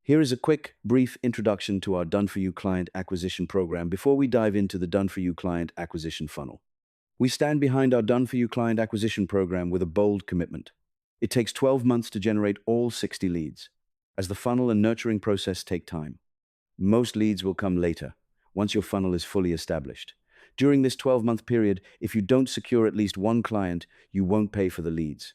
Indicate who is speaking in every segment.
Speaker 1: Here is a quick, brief introduction to our Done-for-You client acquisition program before we dive into the Done-for-You client acquisition funnel. We stand behind our Done-for-You client acquisition program with a bold commitment. It takes 12 months to generate all 60 leads, as the funnel and nurturing process take time. Most leads will come later, once your funnel is fully established. During this 12-month period, if you don't secure at least one client, you won't pay for the leads.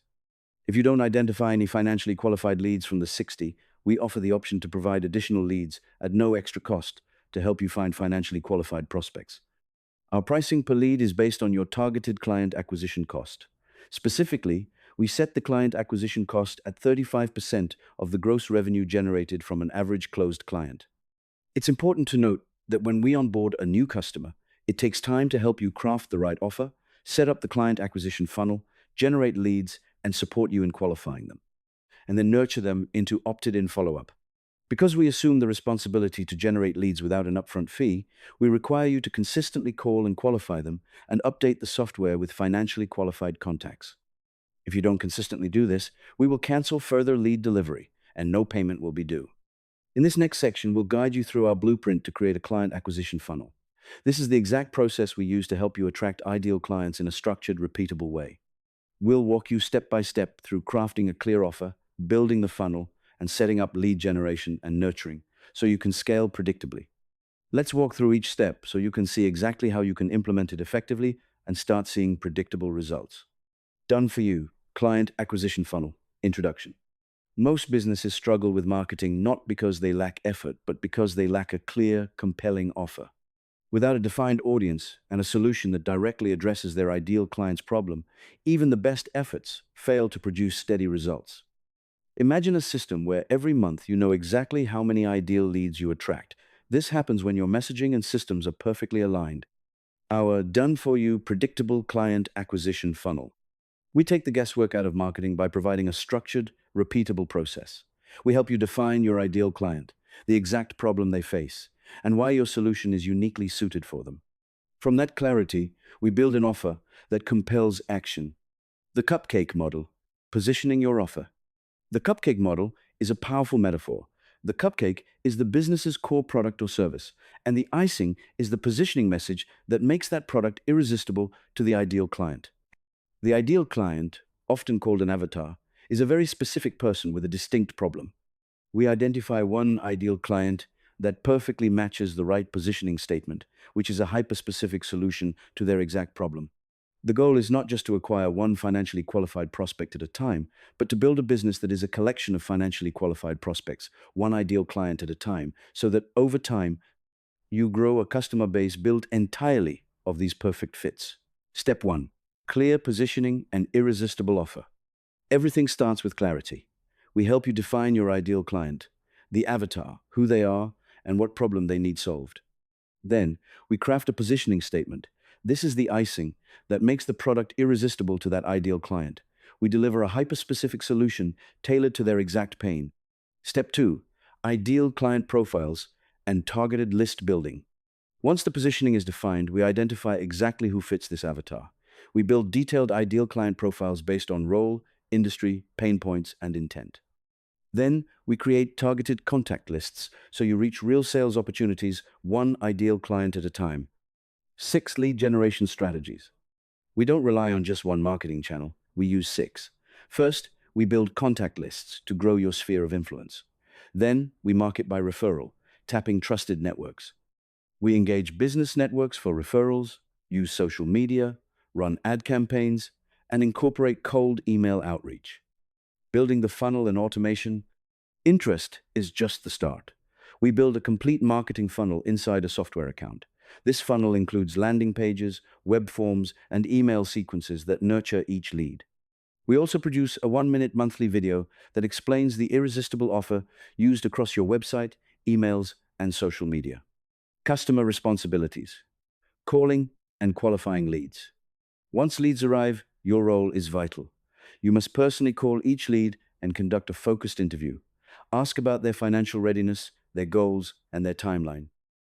Speaker 1: If you don't identify any financially qualified leads from the 60, we offer the option to provide additional leads at no extra cost to help you find financially qualified prospects. Our pricing per lead is based on your targeted client acquisition cost. Specifically, we set the client acquisition cost at 35% of the gross revenue generated from an average closed client. It's important to note that when we onboard a new customer, it takes time to help you craft the right offer, set up the client acquisition funnel, generate leads, and support you in qualifying them, and then nurture them into opted-in follow-up. Because we assume the responsibility to generate leads without an upfront fee, we require you to consistently call and qualify them and update the software with financially qualified contacts. If you don't consistently do this, we will cancel further lead delivery and no payment will be due. In this next section, we'll guide you through our blueprint to create a client acquisition funnel. This is the exact process we use to help you attract ideal clients in a structured, repeatable way. We'll walk you step by step through crafting a clear offer, building the funnel, and setting up lead generation and nurturing so you can scale predictably. Let's walk through each step so you can see exactly how you can implement it effectively and start seeing predictable results. Done for you, client acquisition funnel. Introduction. Most businesses struggle with marketing not because they lack effort, but because they lack a clear, compelling offer. Without a defined audience and a solution that directly addresses their ideal client's problem, even the best efforts fail to produce steady results. Imagine a system where every month you know exactly how many ideal leads you attract. This happens when your messaging and systems are perfectly aligned. Our done-for-you predictable client acquisition funnel. We take the guesswork out of marketing by providing a structured, repeatable process. We help you define your ideal client, the exact problem they face, and why your solution is uniquely suited for them. From that clarity, we build an offer that compels action. The cupcake model, positioning your offer. The cupcake model is a powerful metaphor. The cupcake is the business's core product or service, and the icing is the positioning message that makes that product irresistible to the ideal client. The ideal client, often called an avatar, is a very specific person with a distinct problem. We identify one ideal client that perfectly matches the right positioning statement, which is a hyper-specific solution to their exact problem. The goal is not just to acquire one financially qualified prospect at a time, but to build a business that is a collection of financially qualified prospects, one ideal client at a time, so that over time, you grow a customer base built entirely of these perfect fits. Step 1. Clear positioning and irresistible offer. Everything starts with clarity. We help you define your ideal client, the avatar, who they are, and what problem they need solved. Then, we craft a positioning statement. This is the icing that makes the product irresistible to that ideal client. We deliver a hyper-specific solution tailored to their exact pain. Step 2. Ideal client profiles and targeted list building. Once the positioning is defined, we identify exactly who fits this avatar. We build detailed ideal client profiles based on role, industry, pain points, and intent. Then, we create targeted contact lists so you reach real sales opportunities, one ideal client at a time. 6 lead generation strategies. We don't rely on just one marketing channel, we use 6. First, we build contact lists to grow your sphere of influence. Then, we market by referral, tapping trusted networks. We engage business networks for referrals, use social media, run ad campaigns, and incorporate cold email outreach. Building the funnel and automation. Interest is just the start. We build a complete marketing funnel inside a software account. This funnel includes landing pages, web forms, and email sequences that nurture each lead. We also produce a 1-minute monthly video that explains the irresistible offer used across your website, emails, and social media. Customer responsibilities. Calling and qualifying leads. Once leads arrive, your role is vital. You must personally call each lead and conduct a focused interview. Ask about their financial readiness, their goals, and their timeline.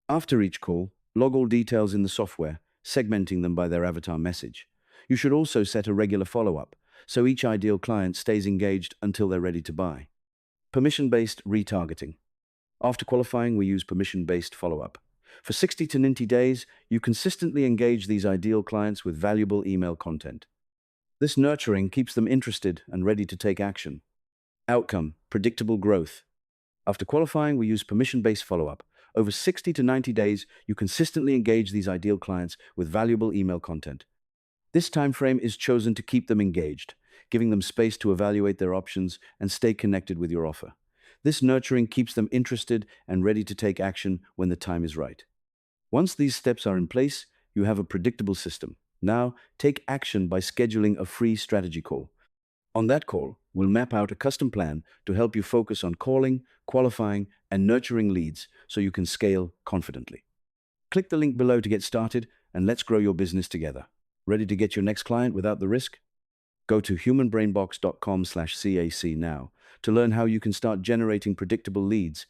Speaker 1: After each call, log all details in the software, segmenting them by their avatar message. You should also set a regular follow-up, so each ideal client stays engaged until they're ready to buy. Permission-based retargeting. After qualifying, we use permission-based follow-up. For 60 to 90 days, you consistently engage these ideal clients with valuable email content. This nurturing keeps them interested and ready to take action. Outcome: predictable growth. After qualifying, we use permission-based follow-up. Over 60 to 90 days, you consistently engage these ideal clients with valuable email content. This time frame is chosen to keep them engaged, giving them space to evaluate their options and stay connected with your offer. This nurturing keeps them interested and ready to take action when the time is right. Once these steps are in place, you have a predictable system. Now, take action by scheduling a free strategy call. On that call, we'll map out a custom plan to help you focus on calling, qualifying, and nurturing leads so you can scale confidently. Click the link below to get started, and let's grow your business together. Ready to get your next client without the risk? Go to humanbrainbox.com/CAC now to learn how you can start generating predictable leads